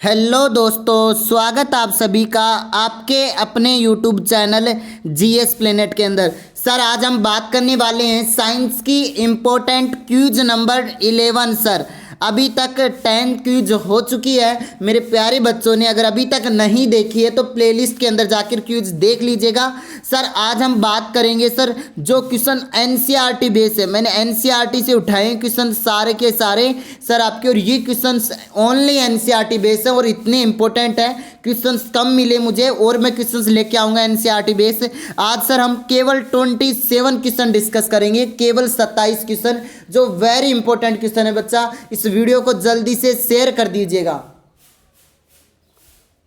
Hello दोस्तों, स्वागत आप सभी का आपके अपने यूट्यूब चैनल जीएस प्लेनेट के अंदर। सर आज हम बात करने वाले हैं साइंस की इम्पोर्टेंट क्यूज नंबर 11। सर अभी तक 10 क्यूज हो चुकी है मेरे प्यारे बच्चों ने। अगर अभी तक नहीं देखी है तो प्लेलिस्ट के अंदर जाकर क्यूज देख लीजिएगा। सर आज हम बात करेंगे सर जो क्वेश्चन एनसीईआरटी बेस है, मैंने एनसीईआरटी से उठाए क्वेश्चन सारे के सारे सर आपके, और ये क्वेश्चन ओनली एनसीईआरटी बेस है और इतने इंपॉर्टेंट है, क्वेश्चंस कम मिले मुझे और मैं क्वेश्चंस लेके आऊँगा एनसीईआरटी बेस। आज सर हम केवल 27 क्वेश्चन डिस्कस करेंगे, केवल 27 क्वेश्चन जो वेरी इंपॉर्टेंट क्वेश्चन है बच्चा। इस वीडियो को जल्दी से शेयर कर दीजिएगा।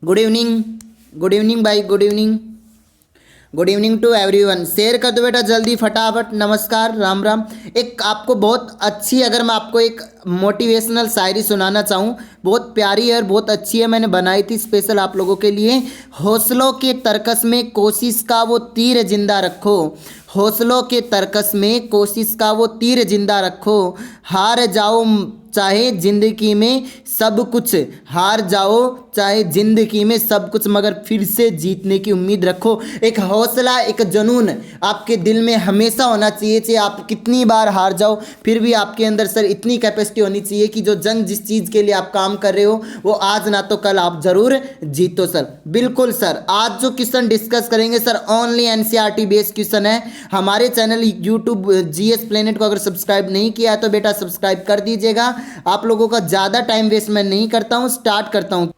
गुड इवनिंग, गुड इवनिंग भाई, good evening, good evening to everyone. Share कर दो बेटा जल्दी फटाफट। नमस्कार, राम राम। एक आपको बहुत अच्छी, अगर मैं आपको एक मोटिवेशनल शायरी सुनाना चाहूँ, बहुत प्यारी है और बहुत अच्छी है, मैंने बनाई थी स्पेशल आप लोगों के लिए। हौसलों के तरकस में कोशिश का वो तीर जिंदा रखो, हौसलों के तरकस में कोशिश का वो तीर जिंदा रखो। हार जाओ चाहे जिंदगी में सब कुछ, हार जाओ चाहे जिंदगी में सब कुछ, मगर फिर से जीतने की उम्मीद रखो। एक हौसला, एक जुनून आपके दिल में हमेशा होना चाहिए। चाहे आप कितनी बार हार जाओ फिर भी आपके अंदर सर इतनी कैपेसिटी होनी चाहिए कि जो जंग जिस चीज़ के लिए आप काम कर रहे हो वो आज ना तो कल आप जरूर जीतो। सर बिल्कुल सर, आज जो क्वेश्चन डिस्कस करेंगे sir only NCERT based question है। हमारे चैनल यूट्यूब जीएस प्लेनेट को अगर सब्सक्राइब नहीं किया है तो बेटा सब्सक्राइब कर दीजिएगा। आप लोगों का ज़्यादा टाइम वेस्ट मैं नहीं करता हूँ, स्टार्ट करता हूँ।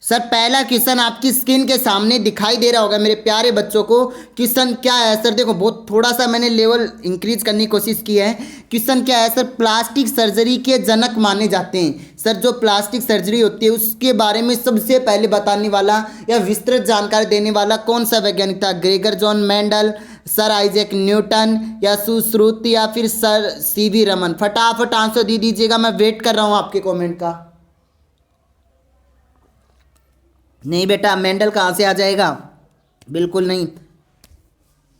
सर पहला क्वेश्चन आपकी स्क्रीन के सामने दिखाई दे रहा होगा मेरे प्यारे बच्चों को। क्वेश्चन क्या है सर, देखो बहुत थोड़ा सा मैंने लेवल इंक्रीज करने की कोशिश की है। क्वेश्चन क्या है सर, प्लास्टिक सर्जरी के जनक माने जाते हैं। सर जो प्लास्टिक सर्जरी होती है उसके बारे में सबसे पहले बताने वाला या विस्तृत जानकारी देने वाला कौन सा वैज्ञानिक था? Gregor John Mendel, sir Isaac Newton, या सुश्रुति, या फिर सर सीवी रमन? फटाफट आंसर दे दीजिएगा, मैं वेट कर रहा हूँ आपके कॉमेंट का। नहीं बेटा, मेंडल कहाँ से आ जाएगा, बिल्कुल नहीं।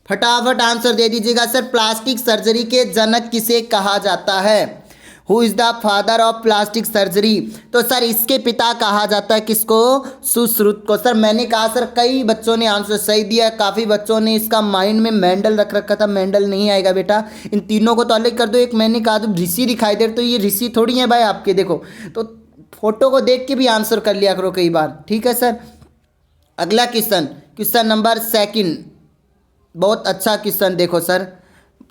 फटाफट आंसर दे दीजिएगा। सर प्लास्टिक सर्जरी के जनक किसे कहा जाता है? Who is the father of plastic surgery? तो सर इसके पिता कहा जाता है किसको? सुश्रुत को। सर मैंने कहा सर कई बच्चों ने आंसर सही दिया, काफ़ी बच्चों ने इसका माइंड में मेंडल रख रखा था। मेंडल नहीं आएगा बेटा, इन तीनों को तो अलग कर दो। एक मैंने कहा तो ऋषि दिखाई दे, तो ये ऋषि थोड़ी है भाई आपके, देखो तो फोटो को देख के भी आंसर कर लिया करो कई बार, ठीक है सर। अगला क्वेश्चन, क्वेश्चन नंबर 2, बहुत अच्छा क्वेश्चन। देखो सर,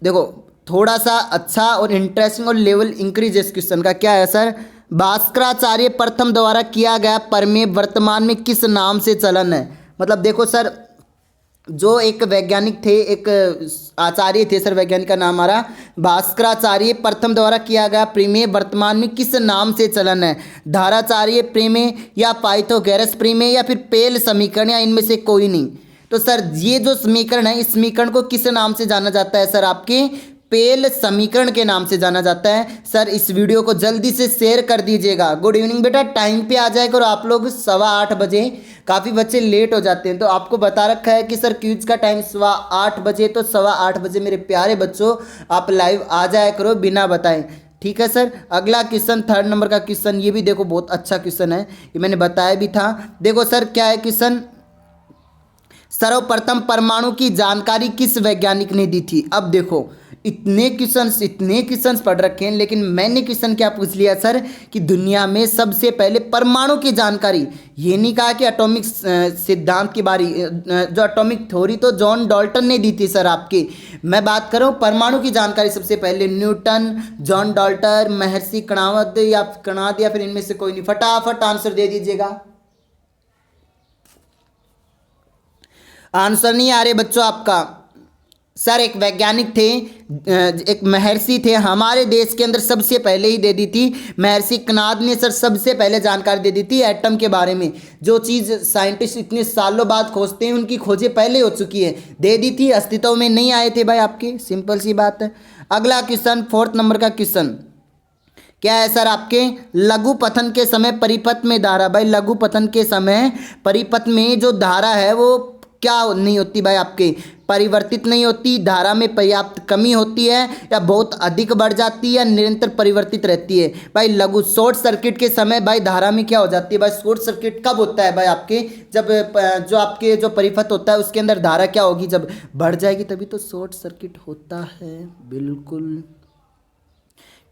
देखो थोड़ा सा अच्छा और इंटरेस्टिंग और लेवल इंक्रीज इस क्वेश्चन का। क्या है सर, भास्कराचार्य प्रथम द्वारा किया गया प्रमेय वर्तमान में किस नाम से चलन है? मतलब देखो सर, जो एक वैज्ञानिक थे, एक आचार्य थे सर, वैज्ञानिक का नाम आ रहा भास्कराचार्य प्रथम द्वारा किया गया प्रमेय वर्तमान में किस नाम से चलन है? धाराचार्य प्रमेय, या पाइथागोरस प्रमेय, या फिर पेल समीकरण, या इनमें से कोई नहीं? तो सर ये जो समीकरण है, इस समीकरण को किस नाम से जाना जाता है? सर आपके पेल समीकरण के नाम से जाना जाता है। सर इस वीडियो को जल्दी से शेयर कर दीजिएगा। गुड इवनिंग बेटा, टाइम पे आ जाएगा और आप लोग 8:15 बजे, काफ़ी बच्चे लेट हो जाते हैं तो आपको बता रखा है कि सर क्यूज का टाइम 8:15 बजे, तो 8:15 बजे मेरे प्यारे बच्चों आप लाइव आ जाया करो बिना बताएं, ठीक है सर। अगला क्वेश्चन 3rd नंबर का क्वेश्चन, ये भी देखो बहुत अच्छा क्वेश्चन है, ये मैंने बताया भी था। देखो सर क्या है क्वेश्चन, सर्वप्रथम परमाणु की जानकारी किस वैज्ञानिक ने दी थी? अब देखो इतने क्वेश्चंस पढ़ रखे हैं, लेकिन मैंने क्वेश्चन क्या पूछ लिया सर कि दुनिया में सबसे पहले परमाणु की जानकारी, ये नहीं कहा कि एटॉमिक सिद्धांत की बारी, जो एटॉमिक थ्योरी तो जॉन डाल्टन ने दी थी सर आपकी। मैं बात कर रहा हूँ परमाणु की जानकारी सबसे पहले न्यूटन, जॉन डाल्टन, महर्षि कणाद, या फिर इनमें से कोई नहीं? फटाफट आंसर दे दीजिएगा। आंसर नहीं आ रहे बच्चों आपका। सर एक वैज्ञानिक थे, एक महर्षि थे, हमारे देश के अंदर सबसे पहले ही दे दी थी। महर्षि कणाद ने सर सबसे पहले जानकारी दे दी थी एटम के बारे में। जो चीज़ साइंटिस्ट इतने सालों बाद खोजते हैं उनकी खोजें पहले हो चुकी है, दे दी थी, अस्तित्व में नहीं आए थे भाई आपके, सिंपल सी बात है। अगला क्वेश्चन 4th नंबर का क्वेश्चन क्या है सर आपके, लघु पतन के समय परिपथ में धारा, भाई लघु पतन के समय परिपथ में जो धारा है वो क्या नहीं होती भाई आपके, परिवर्तित नहीं होती, धारा में पर्याप्त कमी होती है, या बहुत अधिक बढ़ जाती है, या निरंतर परिवर्तित रहती है। भाई लघु शॉर्ट सर्किट के समय भाई धारा में क्या हो जाती है भाई, शॉर्ट सर्किट कब होता है भाई आपके, जब जो आपके जो परिपथ होता है उसके अंदर धारा क्या होगी, जब बढ़ जाएगी तभी तो शॉर्ट सर्किट होता है। बिल्कुल।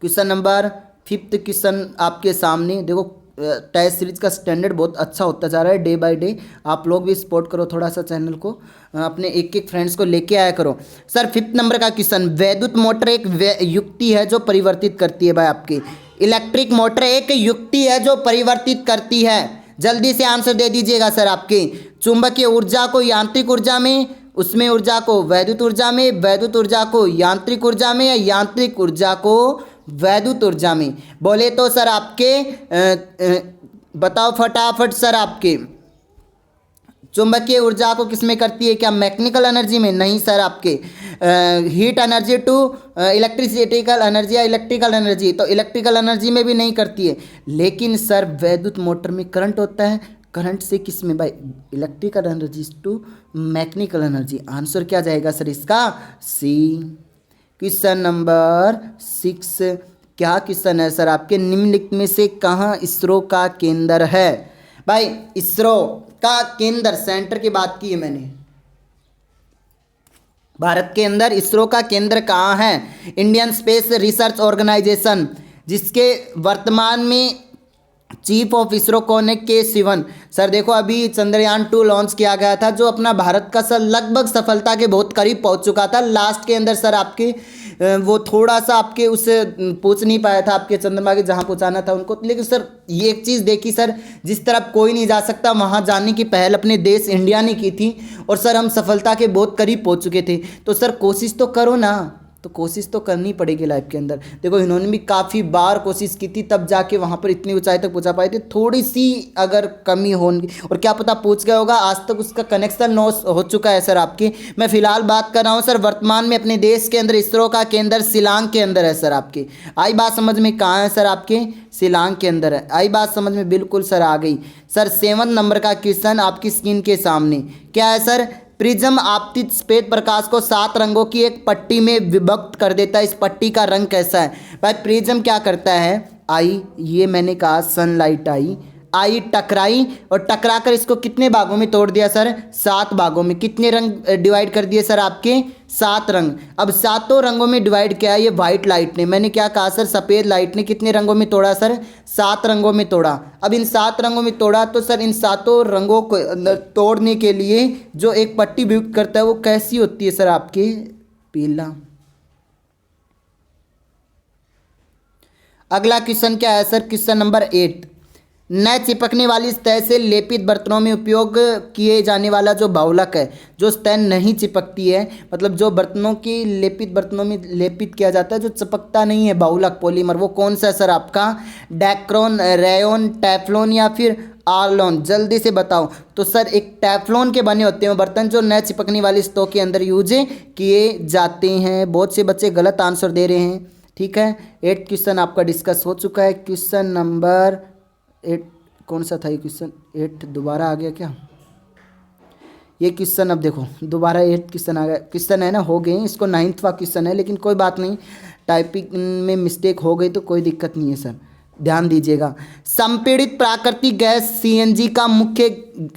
क्वेश्चन नंबर 5 क्वेश्चन आपके सामने देखो, टेस्ट सीरीज का स्टैंडर्ड बहुत अच्छा होता जा रहा है डे बाय डे, आप लोग भी सपोर्ट करो थोड़ा सा चैनल को, अपने एक एक फ्रेंड्स को लेके आया करो। सर 5 नंबर का क्वेश्चन, वैद्युत मोटर एक युक्ति है जो परिवर्तित करती है भाई आपकी, इलेक्ट्रिक मोटर एक युक्ति है जो परिवर्तित करती है, जल्दी से आंसर दे दीजिएगा सर आपके। चुंबकीय ऊर्जा को यांत्रिक ऊर्जा में, उसमें ऊर्जा को वैद्युत ऊर्जा में, वैद्युत ऊर्जा को यांत्रिक ऊर्जा में, या यांत्रिक ऊर्जा को वैद्युत ऊर्जा में। बोले तो सर आपके बताओ फटाफट सर, आपके चुंबकीय ऊर्जा को किस में करती है, क्या मैकेनिकल एनर्जी में? नहीं सर, आपके हीट एनर्जी टू इलेक्ट्रिसिटिकल एनर्जी या इलेक्ट्रिकल एनर्जी, तो इलेक्ट्रिकल एनर्जी में भी नहीं करती है। लेकिन सर वैद्युत मोटर में करंट होता है, करंट से किस में भाई, electrical energy to mechanical energy. Answer क्या जाएगा सर इसका? सी। क्वेश्चन नंबर 6, क्या क्वेश्चन है सर आपके, निम्नलिखित में से कहाँ इसरो का केंद्र है? भाई इसरो का केंद्र, सेंटर की बात की है मैंने, भारत के अंदर इसरो का केंद्र कहाँ है? इंडियन स्पेस रिसर्च ऑर्गेनाइजेशन, जिसके वर्तमान में चीफ ऑफ इसरो कौन है? के सिवन। सर देखो अभी चंद्रयान 2 लॉन्च किया गया था, जो अपना भारत का सर लगभग सफलता के बहुत करीब पहुंच चुका था। लास्ट के अंदर सर आपके वो थोड़ा सा आपके उससे पहुंच नहीं पाया था आपके चंद्रमा के जहां पहुंचाना था उनको। लेकिन सर ये एक चीज़ देखी सर, जिस तरफ कोई नहीं जा सकता वहां जाने की पहल अपने देश इंडिया ने की थी, और सर हम सफलता के बहुत करीब पहुंच चुके थे। तो सर कोशिश तो करो ना, तो कोशिश तो करनी पड़ेगी लाइफ के अंदर। देखो इन्होंने भी काफ़ी बार कोशिश की थी, तब जाके वहाँ पर इतनी ऊंचाई तक पहुँचा पाए थे। थोड़ी सी अगर कमी होगी, और क्या पता पूछ गया होगा, आज तक उसका कनेक्शन हो चुका है सर आपकी। मैं फिलहाल बात कर रहा हूँ सर वर्तमान में अपने देश के अंदर इसरो का केंद्र शिलांग के अंदर है सर आपके। आई बात समझ में? कहाँ है सर आपके? शिलांग के अंदर है। आई बात समझ में? बिल्कुल सर आ गई। सर 7 नंबर का क्वेश्चन आपकी स्क्रीन के सामने, क्या है सर? प्रिज्म आपतित श्वेत प्रकाश को 7 रंगों की एक पट्टी में विभक्त कर देता है, इस पट्टी का रंग कैसा है? भाई प्रिज्म क्या करता है, आई, ये मैंने कहा सनलाइट आई टकराई, और टकरा कर इसको कितने भागों में तोड़ दिया सर? 7 भागों में। कितने रंग डिवाइड कर दिए सर आपके? 7 रंग। अब 7 रंगों में डिवाइड किया ये वाइट लाइट ने, मैंने क्या कहा सर, सफ़ेद लाइट ने कितने रंगों में तोड़ा सर? 7 रंगों में तोड़ा। अब इन 7 रंगों में तोड़ा, तो सर इन 7 रंगों को तोड़ने के लिए जो एक पट्टी वियुक्त करता है वो कैसी होती है सर आपके? पीला। अगला क्वेश्चन क्या है सर? क्वेश्चन नंबर 8, न चिपकने वाली सतह से लेपित बर्तनों में उपयोग किए जाने वाला जो बाउलक है, जो सतह नहीं चिपकती है, मतलब जो बर्तनों की लेपित बर्तनों में लेपित किया जाता है जो चिपकता नहीं है, बाउलक पॉलीमर, वो कौन सा है सर आपका? डैक्रोन, रेयोन, टेफ्लॉन या फिर आर्लॉन? जल्दी से बताओ। तो सर एक टेफ्लॉन के बने होते हैं बर्तन, जो न चिपकने वाली सतह के अंदर यूज किए जाते हैं। बहुत से बच्चे गलत आंसर दे रहे हैं, ठीक है। 8 क्वेश्चन आपका डिस्कस हो चुका है। क्वेश्चन नंबर 8 कौन सा था ये क्वेश्चन? 8 दोबारा आ गया क्या? ये क्वेश्चन अब देखो दोबारा 8 क्वेश्चन आ गया। क्वेश्चन है ना, हो गए, इसको 9वां क्वेश्चन है, लेकिन कोई बात नहीं, टाइपिंग में मिस्टेक हो गई तो कोई दिक्कत नहीं है सर, ध्यान दीजिएगा। संपीड़ित प्राकृतिक गैस सीएनजी का मुख्य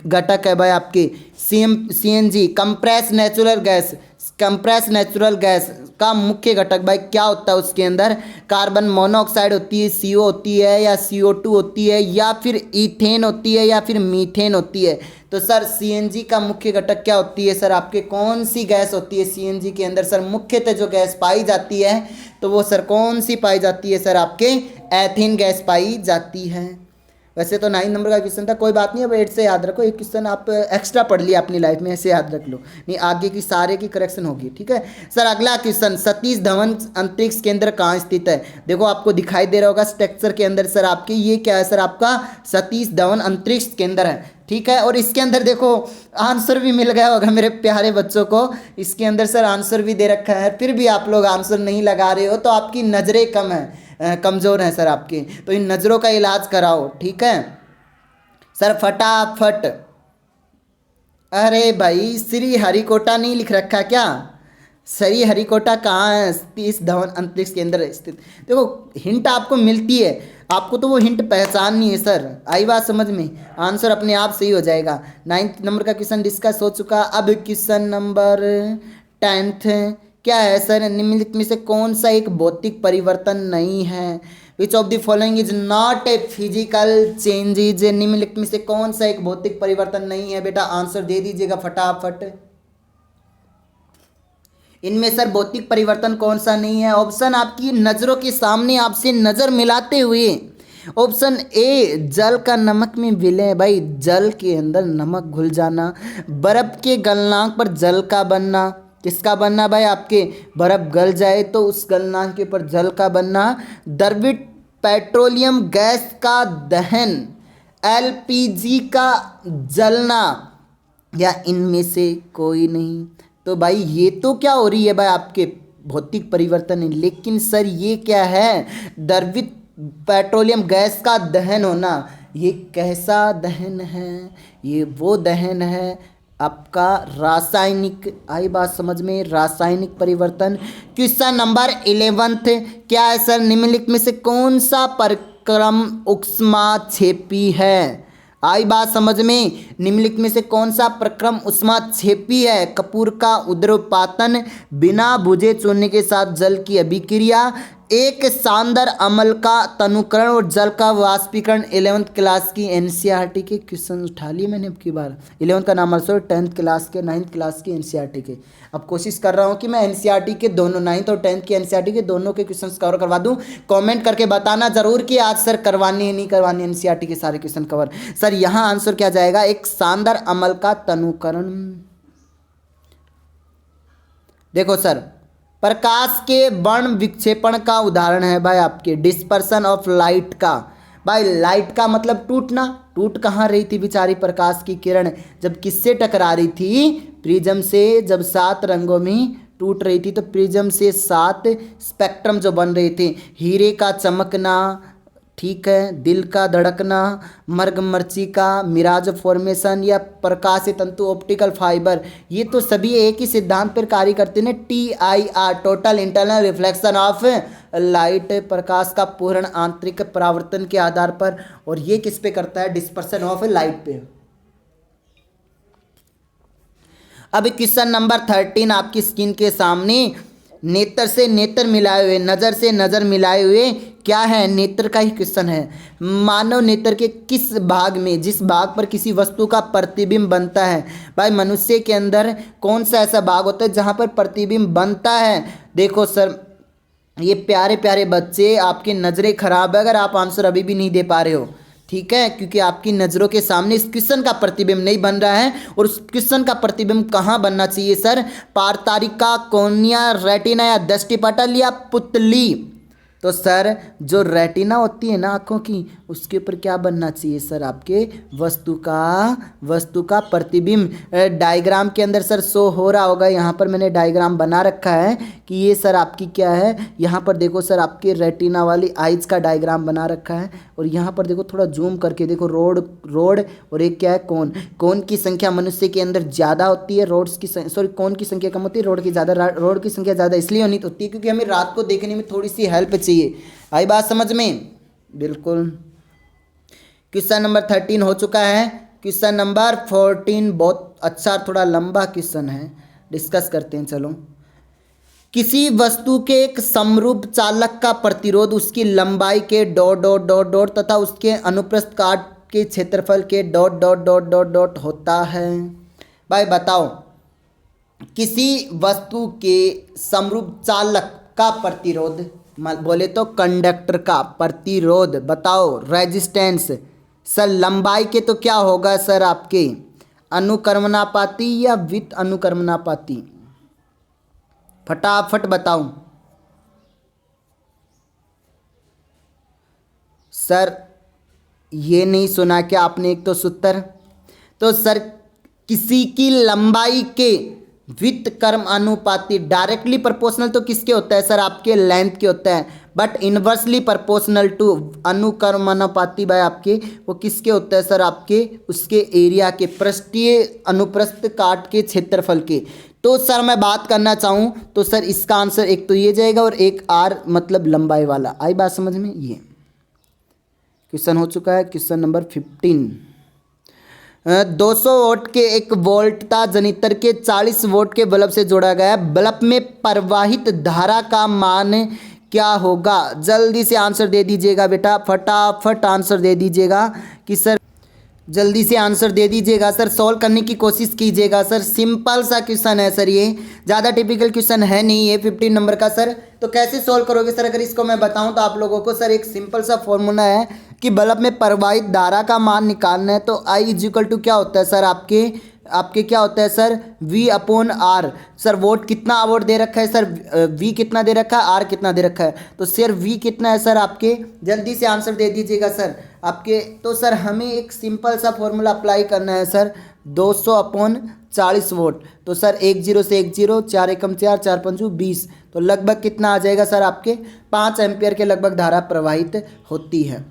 घटक है भाई आपके। CNG compress natural gas, compress natural gas का मुख्य घटक भाई क्या होता है? उसके अंदर कार्बन मोनोऑक्साइड होती है, CO होती है, या CO2 होती है, या फिर ईथेन होती है, या फिर मीथेन होती है। तो सर सीएनजी का मुख्य घटक क्या होती है सर आपके? कौन सी गैस होती है सीएनजी के अंदर सर? मुख्यतः जो गैस पाई जाती है तो वो सर कौन सी पाई जाती है सर आपके? एथेन गैस पाई जाती है। वैसे तो 9 नंबर का क्वेश्चन था, कोई बात नहीं, अब 8 से याद रखो। एक क्वेश्चन आप एक्स्ट्रा पढ़ लिया अपनी लाइफ में, ऐसे याद रख लो, नहीं आगे की सारे की करेक्शन होगी, ठीक है सर। अगला क्वेश्चन, सतीश धवन अंतरिक्ष केंद्र कहाँ स्थित है? देखो आपको दिखाई दे रहा होगा स्ट्रक्चर के अंदर सर आपके, ये क्या है सर आपका? सतीश धवन अंतरिक्ष केंद्र है, ठीक है। और इसके अंदर देखो आंसर भी मिल गया होगा मेरे प्यारे बच्चों को, इसके अंदर सर आंसर भी दे रखा है, फिर भी आप लोग आंसर नहीं लगा रहे हो, तो आपकी नज़रें कम है, कमज़ोर हैं सर आपकी, तो इन नज़रों का इलाज कराओ, ठीक है सर। फटाफट अरे भाई श्री हरिकोटा नहीं लिख रखा क्या? श्री हरिकोटा कहाँ है? सतीश धवन अंतरिक्ष केंद्र स्थित। देखो हिंट आपको मिलती है, आपको तो वो हिंट पहचाननी है सर। आई बात समझ में? आंसर अपने आप सही हो जाएगा। 9th नंबर का क्वेश्चन डिस्कस हो चुका। अब क्वेश्चन नंबर 10th क्या है सर? निम्नलिखित में से कौन सा एक भौतिक परिवर्तन नहीं है? Which of the following is not a physical changes? निम्नलिखित में से कौन सा एक भौतिक परिवर्तन नहीं है? बेटा आंसर दे दीजिएगा फटाफट। इनमें सर भौतिक परिवर्तन कौन सा नहीं है? ऑप्शन आपकी नज़रों के सामने आपसे नज़र मिलाते हुए। ऑप्शन ए जल का नमक में विलय, भाई जल के अंदर नमक घुल जाना। बर्फ के गलनांक पर जल का बनना, किसका बनना भाई? आपके बर्फ गल जाए तो उस गलनांक के ऊपर जल का बनना। द्रवित पेट्रोलियम गैस का दहन, एलपीजी का जलना, या इनमें से कोई नहीं? तो भाई ये तो क्या हो रही है भाई? आपके भौतिक परिवर्तन है, लेकिन सर ये क्या है? द्रवित पेट्रोलियम गैस का दहन होना। ये कैसा दहन है? ये वो दहन है आपका रासायनिक। आई बात समझ में? रासायनिक परिवर्तन। क्वेश्चन नंबर 11th क्या है सर? निम्नलिखित में से कौन सा प्रक्रम ऊष्माक्षेपी है? आई बात समझ में? निम्नलिखित में से कौन सा प्रक्रम ऊष्माक्षेपी है? कपूर का उद्रपातन, बिना बुझे चूने के साथ जल की अभिक्रिया, एक शानदार अमल का तनुकरण और जल का वाष्पीकरण। 11th क्लास की एनसीईआरटी के क्वेश्चन उठा लिए मैंने अब की बार। 11th का नाम सॉरी 10th क्लास के 9th क्लास की एनसीईआरटी के। अब कोशिश कर रहा हूँ कि मैं एनसीईआरटी के दोनों 9th और 10th की एनसीईआरटी के दोनों के क्वेश्चन कवर करवा दूँ। कॉमेंट करके बताना जरूर कि आज सर करवानी है नहीं करवानी एनसीईआरटी के सारे क्वेश्चन कवर। सर यहाँ आंसर क्या जाएगा? एक शानदार अमल का तनुकरण। देखो सर प्रकाश के वर्ण विक्षेपण का उदाहरण है भाई आपके डिस्पर्सन ऑफ लाइट का। भाई लाइट का मतलब टूटना। टूट कहाँ रही थी बेचारी प्रकाश की किरण? जब किससे टकरा रही थी? प्रिज्म से। जब 7 रंगों में टूट रही थी तो प्रिज्म से 7 स्पेक्ट्रम जो बन रहे थे। हीरे का चमकना, ठीक है, दिल का धड़कना, मरगमर्ची का मिराज फॉर्मेशन, या प्रकाश तंतु ऑप्टिकल फाइबर, ये तो सभी एक ही सिद्धांत पर कार्य करते हैं। TIR total internal reflection of light, प्रकाश का पूर्ण आंतरिक परावर्तन के आधार पर। और ये किस पे करता है? डिस्पर्सन ऑफ लाइट पे। अब क्वेश्चन नंबर 13 आपकी स्क्रीन के सामने। नेत्र से नेत्र मिलाए हुए, नज़र से नज़र मिलाए हुए क्या है? नेत्र का ही क्वेश्चन है। मानव नेत्र के किस भाग में, जिस भाग पर किसी वस्तु का प्रतिबिंब बनता है? भाई मनुष्य के अंदर कौन सा ऐसा भाग होता है जहाँ पर प्रतिबिंब बनता है? देखो सर ये प्यारे प्यारे बच्चे, आपकी नज़रें खराब है अगर आप आंसर अभी भी नहीं दे पा रहे हो, ठीक है, क्योंकि आपकी नज़रों के सामने इस क्वेश्चन का प्रतिबिंब नहीं बन रहा है। और उस क्वेश्चन का प्रतिबिंब कहाँ बनना चाहिए सर? पारतारिका, कोर्निया, रेटिना, या दृष्टिपटल, या पुतली? तो सर जो रेटिना होती है ना आँखों की, उसके ऊपर क्या बनना चाहिए सर? आपके वस्तु का प्रतिबिंब। डायग्राम के अंदर सर शो हो रहा होगा, यहाँ पर मैंने डायग्राम बना रखा है कि ये सर आपकी क्या है। यहाँ पर देखो सर आपके रेटिना वाली आइज का डायग्राम बना रखा है। और यहाँ पर देखो थोड़ा जूम करके देखो, रोड और एक क्या है? कोन की संख्या मनुष्य के अंदर ज़्यादा होती है, कोन की संख्या कम होती है, रोड की संख्या ज़्यादा इसलिए होती है क्योंकि हमें रात को देखने में थोड़ी सी हेल्प चाहिए। आई बात समझ में? बिल्कुल। क्वेश्चन नंबर 13 हो चुका है। क्वेश्चन नंबर 14 बहुत अच्छा, थोड़ा लंबा क्वेश्चन है, डिस्कस करते हैं। चलो, किसी वस्तु के एक समरूप चालक का प्रतिरोध उसकी लंबाई के डॉट डॉट डॉट डॉट तथा उसके अनुप्रस्थ काट के क्षेत्रफल के dot dot dot dot dot होता है। भाई बताओ, किसी वस्तु के समरूप चालक का प्रतिरोध, बोले तो कंडक्टर का प्रतिरोध, बताओ रेजिस्टेंस। सर लंबाई के तो क्या होगा सर? आपके अनुक्रमणापाती या वित अनुक्रमणापाती? फटाफट बताओ सर। ये नहीं सुना क्या आपने एक तो सूत्र? तो सर किसी की लंबाई के वित कर्म अनुपाती, डायरेक्टली प्रोपोर्शनल तो किसके होता है सर? आपके लेंथ के होता है। बट इन्वर्सली प्रोपोर्शनल टू, अनुक्रमानुपाती भाई आपके वो किसके होता है सर, आपके उसके एरिया के, पृष्ठीय अनुप्रस्थ काट के क्षेत्रफल के। तो सर मैं बात करना चाहूँ तो सर इसका आंसर एक तो ये जाएगा और एक आर मतलब लंबाई वाला। आई बात समझ में? ये क्वेश्चन हो चुका है, क्वेश्चन नंबर 15। 200 वोल्ट के एक वोल्टता जनित्र के 40 वोल्ट के बल्ब से जोड़ा गया है। बल्ब में प्रवाहित धारा का मान क्या होगा? जल्दी से आंसर दे दीजिएगा बेटा, फटाफट आंसर दे दीजिएगा कि सर जल्दी से आंसर दे दीजिएगा सर, सॉल्व करने की कोशिश कीजिएगा सर। सिंपल सा क्वेश्चन है सर, ये ज़्यादा टिपिकल क्वेश्चन है नहीं, ये 15 नंबर का सर। तो कैसे सॉल्व करोगे सर? अगर इसको मैं बताऊं तो आप लोगों को सर एक सिंपल सा फॉर्मूला है कि बल्ब में प्रवाहित धारा का मान निकालना है। तो आई इज इक्वल टू क्या होता है सर, आपके क्या होता है sir, V upon R. Sir watt कितना वोट दे रखा है सर, V कितना दे रखा है, आर कितना दे रखा है, तो सर V कितना है सर आपके, जल्दी से आंसर दे दीजिएगा सर आपके। तो सर हमें एक सिंपल सा फॉर्मूला अप्लाई करना है सर, 200 अपॉन 40 वोट। तो सर 1 0 से 1 0, 4 एकम 4, 4 पंचू 20, तो लगभग कितना आ जाएगा सर आपके 5 एम्पियर के लगभग धारा प्रवाहित होती है।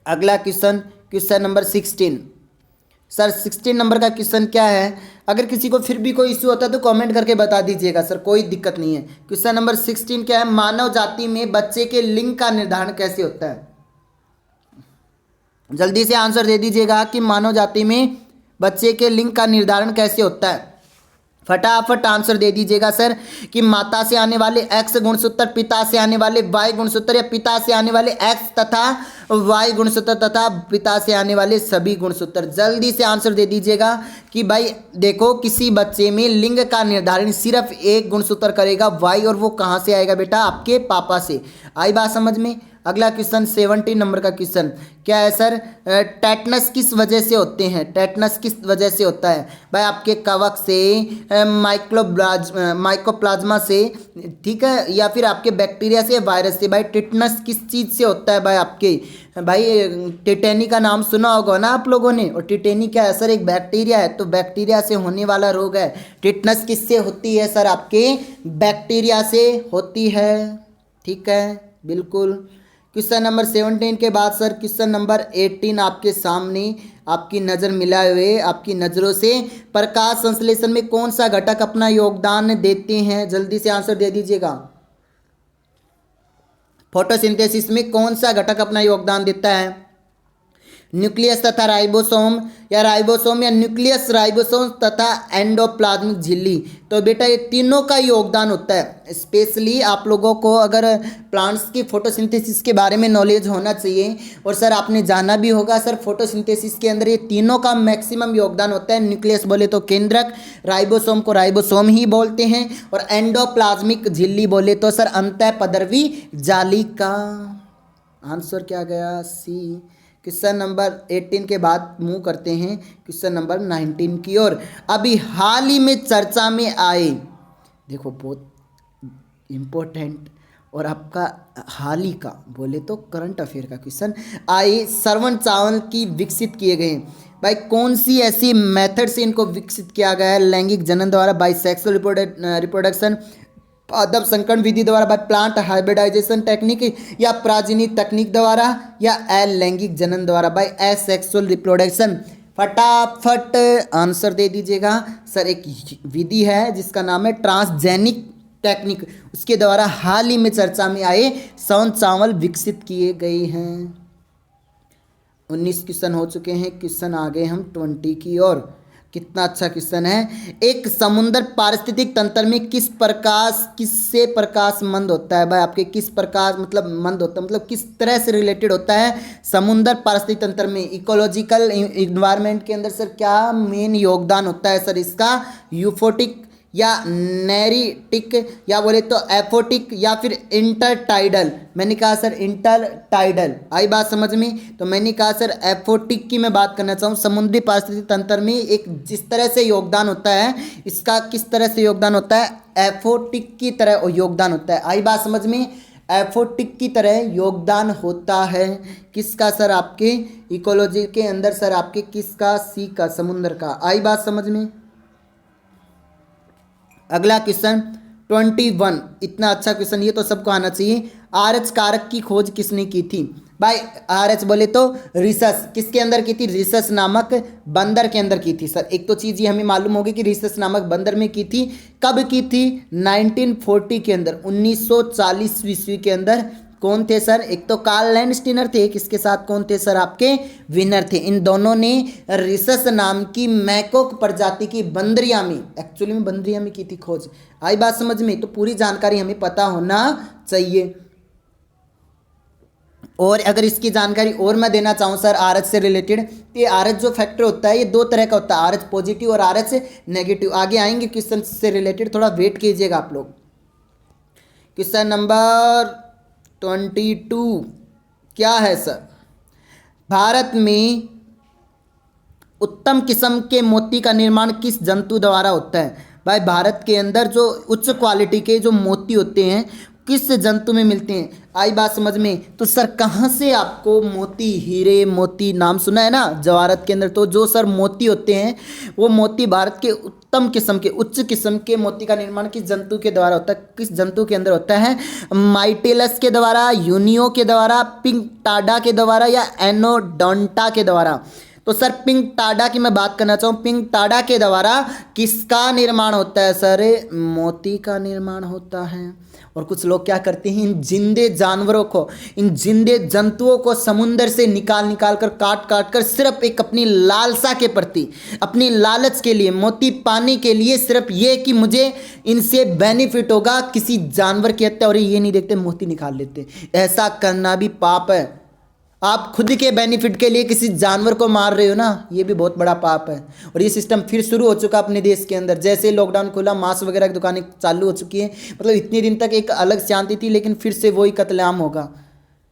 अगला question, question number 16। Sir 16 number का क्वेश्चन क्या है? अगर किसी को फिर भी कोई इश्यू होता है तो कमेंट करके बता दीजिएगा सर, कोई दिक्कत नहीं है। क्वेश्चन नंबर 16 क्या है? मानव जाति में बच्चे के लिंग का निर्धारण कैसे होता है? जल्दी से आंसर दे दीजिएगा कि मानव जाति में बच्चे के लिंग का निर्धारण कैसे होता है। फटाफट आंसर दे दीजिएगा सर कि माता से आने वाले X गुणसूत्र, पिता से आने वाले Y गुणसूत्र, या पिता से आने वाले X तथा Y गुणसूत्र तथा पिता से आने वाले सभी गुणसूत्र। जल्दी से आंसर दे दीजिएगा कि भाई देखो किसी बच्चे में लिंग का निर्धारण सिर्फ एक गुणसूत्र करेगा Y, और वो कहाँ से आएगा बेटा? आपके पापा से। आई बात समझ में? अगला क्वेश्चन 17 नंबर का क्वेश्चन क्या है सर? टेटनस किस वजह से होते हैं? टेटनस किस वजह से होता है भाई? आपके कवक से, माइकोप्लाज्मा से, ठीक है, या फिर आपके बैक्टीरिया से, वायरस से। भाई टेटनस किस चीज़ से होता है भाई? आपके भाई टेटेनी का नाम सुना होगा ना आप लोगों ने, और टेटेनी क्या है सर? एक बैक्टीरिया है, तो बैक्टीरिया से होने वाला रोग है। टेटनस किससे होती है सर? आपके बैक्टीरिया से होती है, ठीक है, बिल्कुल। क्वेश्चन नंबर 17 के बाद सर क्वेश्चन नंबर 18 आपके सामने, आपकी नज़र मिलाए हुए, आपकी नज़रों से प्रकाश संश्लेषण में कौन सा घटक अपना योगदान देते हैं? जल्दी से आंसर दे दीजिएगा। फोटोसिंथेसिस में कौन सा घटक अपना योगदान देता है? न्यूक्लियस तथा राइबोसोम, या राइबोसोम या न्यूक्लियस, राइबोसोम तथा एंडोप्लाज्मिक झिल्ली। तो बेटा ये तीनों का योगदान होता है। स्पेशली आप लोगों को अगर प्लांट्स की फोटोसिंथेसिस के बारे में नॉलेज होना चाहिए, और सर आपने जाना भी होगा सर फोटोसिंथेसिस के अंदर ये तीनों का मैक्सिमम योगदान होता है। न्यूक्लियस बोले तो केंद्रक, राइबोसोम को राइबोसोम ही बोलते हैं, और एंडोप्लाज्मिक झिल्ली बोले तो सर अंतःपदरवी जाली का। आंसर क्या गया? सी। क्वेश्चन नंबर 18 के बाद मूव करते हैं क्वेश्चन नंबर 19 की ओर। अभी हाल ही में चर्चा में आए, देखो बहुत इम्पोर्टेंट और आपका हाल ही का बोले तो करंट अफेयर का क्वेश्चन आए, श्रवण चावल की विकसित किए गए। भाई कौन सी ऐसी मेथड से इनको विकसित किया गया है? लैंगिक जनन द्वारा, बाई सेक्सुअल रिप्रोडक्शन, पादप संकरण विधि द्वारा, बाय प्लांट हाइब्रिडाइजेशन टेक्निक, या प्राजीनी तकनीक द्वारा, या लैंगिक जनन द्वारा, बाय एसेक्सुअल रिप्रोडक्शन। फटाफट आंसर दे दीजिएगा सर। एक विधि है जिसका नाम है ट्रांसजेनिक टेक्निक, उसके द्वारा हाल ही में चर्चा में आए श्रवण चावल विकसित किए गए हैं। 19 क्वेश्चन हो चुके हैं, क्वेश्चन आ गए हम 20 की ओर। कितना अच्छा क्वेश्चन है। एक समुद्र पारिस्थितिक तंत्र में किससे प्रकाश मंद होता है? भाई आपके किस प्रकार मतलब मंद होता है, मतलब किस तरह से रिलेटेड होता है समुद्र पारिस्थितिक तंत्र में? इकोलॉजिकल इन्वायरमेंट के अंदर सर क्या मेन योगदान होता है सर इसका? यूफोटिक या नेरिटिक, या बोले तो एफोटिक, या फिर इंटरटाइडल? मैंने कहा सर इंटरटाइडल। आई बात समझ में? तो मैंने कहा सर एफोटिक की मैं बात करना चाहूँ। समुद्री पारिस्थितिक तंत्र में एक जिस तरह से योगदान होता है, इसका किस तरह से योगदान होता है? एफोटिक की तरह योगदान होता है। आई बात समझ में? एफोटिक की तरह योगदान होता है किसका सर? आपके इकोलॉजी के अंदर सर आपके किसका? सी का, समुद्र का। आई बात समझ में? अगला क्वेश्चन 21, इतना अच्छा क्वेश्चन, ये तो सबको आना चाहिए। आरएच कारक की खोज किसने की थी भाई? आरएच बोले तो रिसस, किसके अंदर की थी? रिसस नामक बंदर के अंदर की थी सर। एक तो चीज़ ये हमें मालूम होगी कि रिसस नामक बंदर में की थी। कब की थी? 1940 के अंदर, 1940 ईस्वी के अंदर। कौन थे सर? एक तो कार्ल लैंडस्टीनर थे, किसके साथ कौन थे सर? आपके विनर थे। इन दोनों ने रिसस नाम की मैकोक प्रजाति की बंदरिया में, एक्चुअली में बंदरिया में की थी खोज। आई बात समझ में? तो पूरी जानकारी हमें पता होना चाहिए। और अगर इसकी जानकारी और मैं देना चाहूँ सर आरएच से रिलेटेड, तो ये आरएच जो फैक्टर होता है ये दो तरह का होता है, आरएच पॉजिटिव और आरएच नेगेटिव। आगे आएंगे क्वेश्चन से रिलेटेड, थोड़ा वेट कीजिएगा आप लोग। क्वेश्चन नंबर 22 क्या है सर? भारत में उत्तम किस्म के मोती का निर्माण किस जंतु द्वारा होता है? भाई भारत के अंदर जो उच्च क्वालिटी के जो मोती होते हैं किस जंतु में मिलते हैं? आई बात समझ में? तो सर कहाँ से आपको मोती, हीरे मोती नाम सुना है ना जवाहरत के अंदर, तो जो सर मोती होते हैं वो मोती भारत के उत्तम किस्म के, उच्च किस्म के मोती का निर्माण किस जंतु के द्वारा होता है? किस जंतु के अंदर होता है? माइटेलस के द्वारा, यूनियो के द्वारा, पिंक टाडा के द्वारा या एनोडोंटा के द्वारा? तो सर पिंक टाडा की मैं बात करना चाहूँ, पिंक टाडा के द्वारा किसका निर्माण होता है सर? मोती का निर्माण होता है। और कुछ लोग क्या करते हैं, इन जिंदे जानवरों को, इन जिंदे जंतुओं को समुंदर से निकाल कर, काट कर सिर्फ एक अपनी लालसा के प्रति, अपनी लालच के लिए, मोती पाने के लिए, सिर्फ ये कि मुझे इनसे बेनिफिट होगा, किसी जानवर की हत्या, और ये नहीं देखते मोती निकाल लेते। ऐसा करना भी पाप है। आप खुद के बेनिफिट के लिए किसी जानवर को मार रहे हो ना, ये भी बहुत बड़ा पाप है। और ये सिस्टम फिर शुरू हो चुका अपने देश के अंदर। जैसे लॉकडाउन खुला, मांस वगैरह की दुकानें चालू हो चुकी हैं। मतलब इतने दिन तक एक अलग शांति थी, लेकिन फिर से वही कत्लेआम होगा।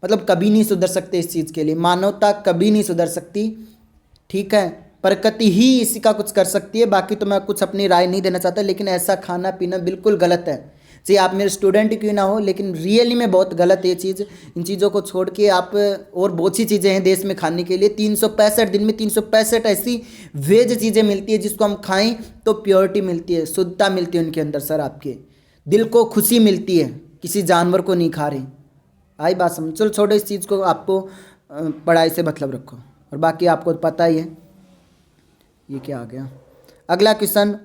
मतलब कभी नहीं सुधर सकते इस चीज़ के लिए, मानवता कभी नहीं सुधर सकती। ठीक है, प्रकृति ही इसी का कुछ कर सकती है। बाकी तो मैं कुछ अपनी राय नहीं देना चाहता, लेकिन ऐसा खाना पीना बिल्कुल गलत है। जी आप मेरे स्टूडेंट क्यों ना हो, लेकिन रियली में बहुत गलत है ये चीज़। इन चीज़ों को छोड़ के आप, और बहुत सी चीज़ें हैं देश में खाने के लिए। 365 दिन में 365 ऐसी वेज चीज़ें मिलती है जिसको हम खाएं तो प्योरिटी मिलती है, शुद्धता मिलती है उनके अंदर सर। आपके दिल को खुशी मिलती है, किसी जानवर को नहीं खा रहे। आई बात समझ? चलो छोड़ो इस चीज़ को, आपको पढ़ाई से मतलब रखो, और बाकी आपको पता ही है। ये क्या आ गया? अगला क्वेश्चन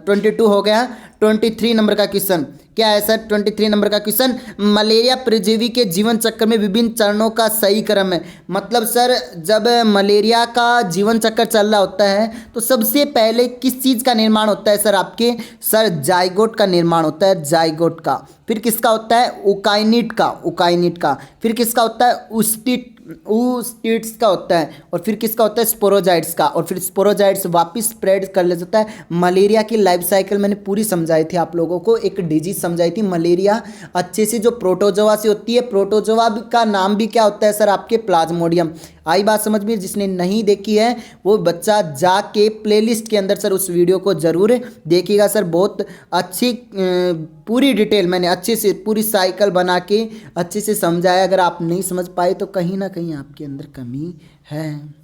22 हो गया। 23 नंबर का क्वेश्चन क्या है सर? 23 नंबर का क्वेश्चन, मलेरिया परजीवी के जीवन चक्र में विभिन्न चरणों का सही क्रम है। मतलब सर जब मलेरिया का जीवन चक्र चल रहा होता है तो सबसे पहले किस चीज़ का निर्माण होता है सर? आपके सर जाइगोट का निर्माण होता है, जाइगोट का। फिर किसका होता है? उकाइनिट का, उकाइनिट का। फिर किसका होता है? ऊस्टिड्स का होता है। और फिर किसका होता है? स्पोरोजाइट्स का। और फिर स्पोरोजाइट्स वापस स्प्रेड कर ले जाता है। मलेरिया की लाइफ साइकिल मैंने पूरी समझाई थी आप लोगों को, एक डिजीज समझाई थी मलेरिया अच्छे से, जो प्रोटोजोआ से होती है। प्रोटोजोआ का नाम भी क्या होता है सर? आपके प्लाज्मोडियम। आई बात समझ में? जिसने नहीं देखी है वो बच्चा जाके प्लेलिस्ट के अंदर सर उस वीडियो को ज़रूर देखिएगा सर। बहुत अच्छी पूरी डिटेल मैंने अच्छे से पूरी साइकिल बना के अच्छे से समझाया। अगर आप नहीं समझ पाए तो कहीं ना कहीं आपके अंदर कमी है।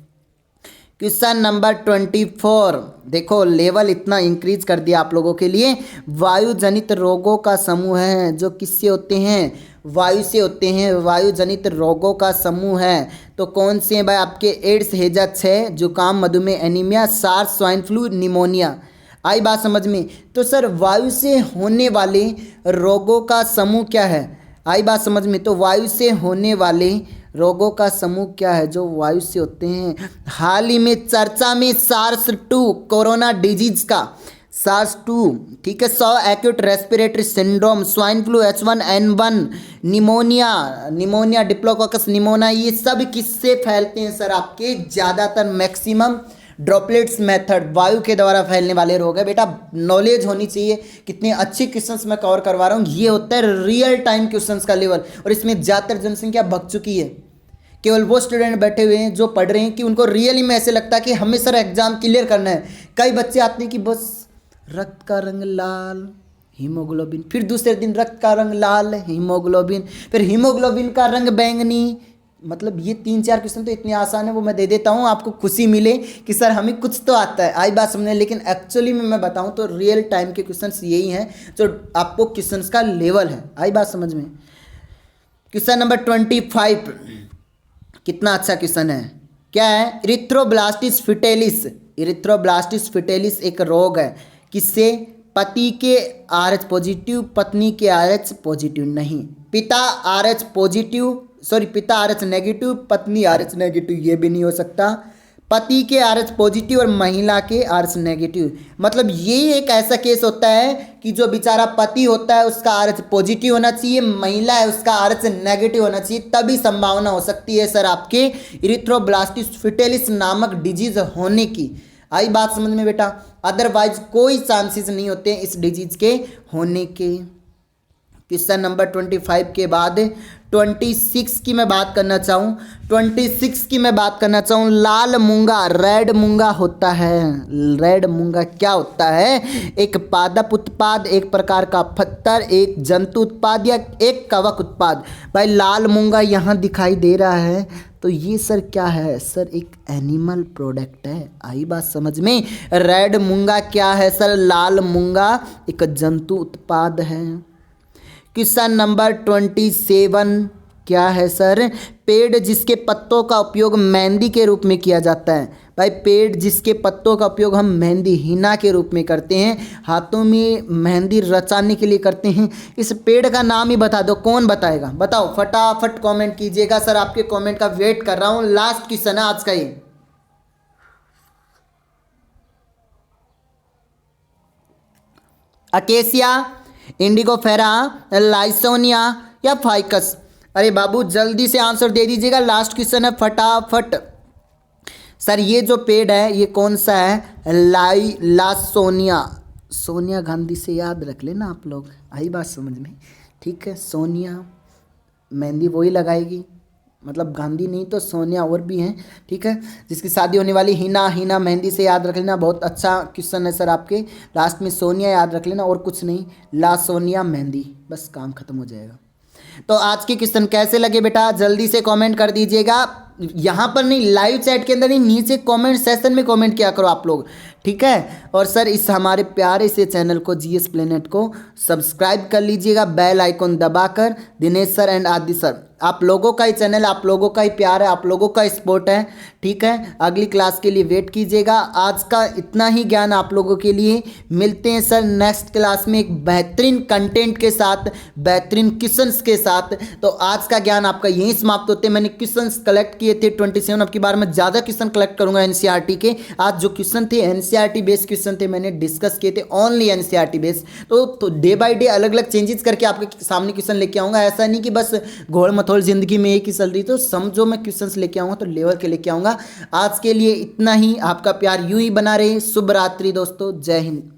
क्वेश्चन नंबर 24 देखो, लेवल इतना इंक्रीज कर दिया आप लोगों के लिए। वायु जनित रोगों का समूह है जो किससे होते हैं? वायु से होते हैं। वायु जनित रोगों का समूह है तो कौन से हैं भाई? आपके एड्स, हैजा 6, जुकाम, मधुमेह, anaemia, SARS, swine flu, pneumonia. आई बात समझ में? तो सर वायु से होने वाले रोगों का समूह क्या है? आई बात समझ में? तो वायु से होने वाले रोगों का समूह क्या है जो वायु से होते हैं? हाल ही में चर्चा में SARS-2 कोरोना डिजीज का, SARS-2 ठीक है, 100 acute respiratory syndrome, swine flu, H1N1, pneumonia, diplococcus pneumonia, ये सब किससे फैलते हैं सर? आपके ज़्यादातर मैक्सिमम ड्रॉपलेट्स मेथड, वायु के द्वारा फैलने वाले रोग है। बेटा नॉलेज होनी चाहिए। कितने अच्छे क्वेश्चंस मैं कवर करवा रहा हूँ। ये होता है रियल टाइम क्वेश्चंस का लेवल, और इसमें ज़्यादातर जनसंख्या भग चुकी है। केवल वो स्टूडेंट बैठे हुए हैं जो पढ़ रहे हैं कि उनको रियली में ऐसे लगता है कि हमें सर एग्जाम क्लियर करना है। कई बच्चे आते हैं कि बस रक्त का रंग लाल, हीमोग्लोबिन, फिर दूसरे दिन रक्त का रंग लाल, हीमोग्लोबिन, फिर हीमोग्लोबिन का रंग बैंगनी, मतलब ये 3-4 क्वेश्चन तो इतने आसान है, वो मैं दे देता हूँ, आपको खुशी मिले कि सर हमें कुछ तो आता है, आई बात समझने। लेकिन एक्चुअली में मैं बताऊँ तो रियल टाइम के क्वेश्चंस यही हैं जो आपको क्वेश्चंस का लेवल है, आई बात समझ में। क्वेश्चन नंबर 25, कितना अच्छा क्वेश्चन है, क्या है, इरिथ्रोब्लास्टिस फिटेलिस। इरिथ्रोब्लास्टिस फिटेलिस एक रोग है, किससे, पति के RH पॉजिटिव, पत्नी के RH पॉजिटिव नहीं, पिता RH पॉजिटिव, सॉरी पिता RH नेगेटिव, पत्नी RH नेगेटिव, ये भी नहीं हो सकता, पति के RH पॉजिटिव और महिला के RH नेगेटिव। मतलब ये एक ऐसा केस होता है कि जो बेचारा पति होता है उसका RH पॉजिटिव होना चाहिए, महिला है उसका RH नेगेटिव होना चाहिए, तभी संभावना हो सकती है सर आपके इरिथ्रोब्लास्टिस फिटेलिस नामक डिजीज होने की। आई बात समझ में बेटा, अदरवाइज कोई चांसेस नहीं होते इस डिजीज के होने के। क्वेश्चन नंबर 25 के बाद 26 की मैं बात करना चाहूँ, 26 की मैं बात करना चाहूँ, लाल मूंगा, रेड मूंगा होता है। रेड मूंगा क्या होता है, एक पादप उत्पाद, एक प्रकार का पत्थर, एक जंतु उत्पाद या एक कवक उत्पाद। भाई लाल मूंगा यहाँ दिखाई दे रहा है, तो ये सर क्या है, सर एक एनिमल प्रोडक्ट है, आई बात समझ में। रेड मूंगा क्या है सर, लाल मूंगा एक जंतु उत्पाद है। क्वेश्चन नंबर 27 क्या है सर, पेड़ जिसके पत्तों का उपयोग मेहंदी के रूप में किया जाता है। भाई पेड़ जिसके पत्तों का उपयोग हम मेहंदी हिना के रूप में करते हैं, हाथों में मेहंदी रचाने के लिए करते हैं, इस पेड़ का नाम ही बता दो, कौन बताएगा, बताओ फटाफट कमेंट कीजिएगा, सर आपके कमेंट का वेट कर रहा हूँ। लास्ट क्वेश्चन है आज का ये। अकेसिया, इंडिगोफेरा, लाइसोनिया या फाइकस। अरे बाबू जल्दी से आंसर दे दीजिएगा, लास्ट क्वेश्चन है फटाफट। सर ये जो पेड़ है ये कौन सा है, लासोनिया। सोनिया गांधी से याद रख लेना आप लोग, आई बात समझ में, ठीक है। सोनिया मेहंदी वही लगाएगी, मतलब गांधी नहीं तो सोनिया और भी हैं, ठीक है, जिसकी शादी होने वाली। हिना, हिना मेहंदी से याद रख लेना, बहुत अच्छा क्वेश्चन है सर आपके। लास्ट में सोनिया याद रख लेना और कुछ नहीं, ला सोनिया मेहंदी, बस काम खत्म हो जाएगा। तो आज के क्वेश्चन कैसे लगे बेटा, जल्दी से कमेंट कर दीजिएगा, यहाँ पर नहीं, लाइव चैट के अंदर नहीं, नीचे कमेंट सेशन में कमेंट किया करो आप लोग, ठीक है। और सर इस हमारे प्यारे से चैनल को जीएस प्लेनेट को सब्सक्राइब कर लीजिएगा बेल आइकॉन दबाकर। दिनेश सर एंड आदि सर, आप लोगों का ही चैनल, आप लोगों का ही प्यार है, आप लोगों का सपोर्ट है, ठीक है। अगली क्लास के लिए वेट कीजिएगा। आज का इतना ही ज्ञान आप लोगों के लिए, मिलते हैं सर नेक्स्ट क्लास में एक बेहतरीन कंटेंट के साथ, बेहतरीन क्वेश्चंस के साथ। तो आज का ज्ञान आपका यहीं समाप्त होते हैं। मैंने क्वेश्चंस कलेक्ट किए थे 27, अब की बार मैं ज़्यादा क्वेश्चन कलेक्ट करूंगा एनसीईआरटी के। आज जो क्वेश्चन थे एनसीईआरटी बेस्ड क्वेश्चन थे, मैंने डिस्कस किए थे ओनली एनसीईआरटी बेस्ड। तो डे बाय डे अलग अलग चेंजेस करके आपके सामने क्वेश्चन लेके आऊँगा, ऐसा नहीं कि बस घोड़ मथोड़ जिंदगी में एक ही चल रही, तो समझो मैं क्वेश्चंस लेके आऊँगा तो लेवल के लेके आऊँगा। आज के लिए इतना ही, आपका प्यार यूं ही बना रहे। शुभ रात्रि दोस्तों, जय हिंद।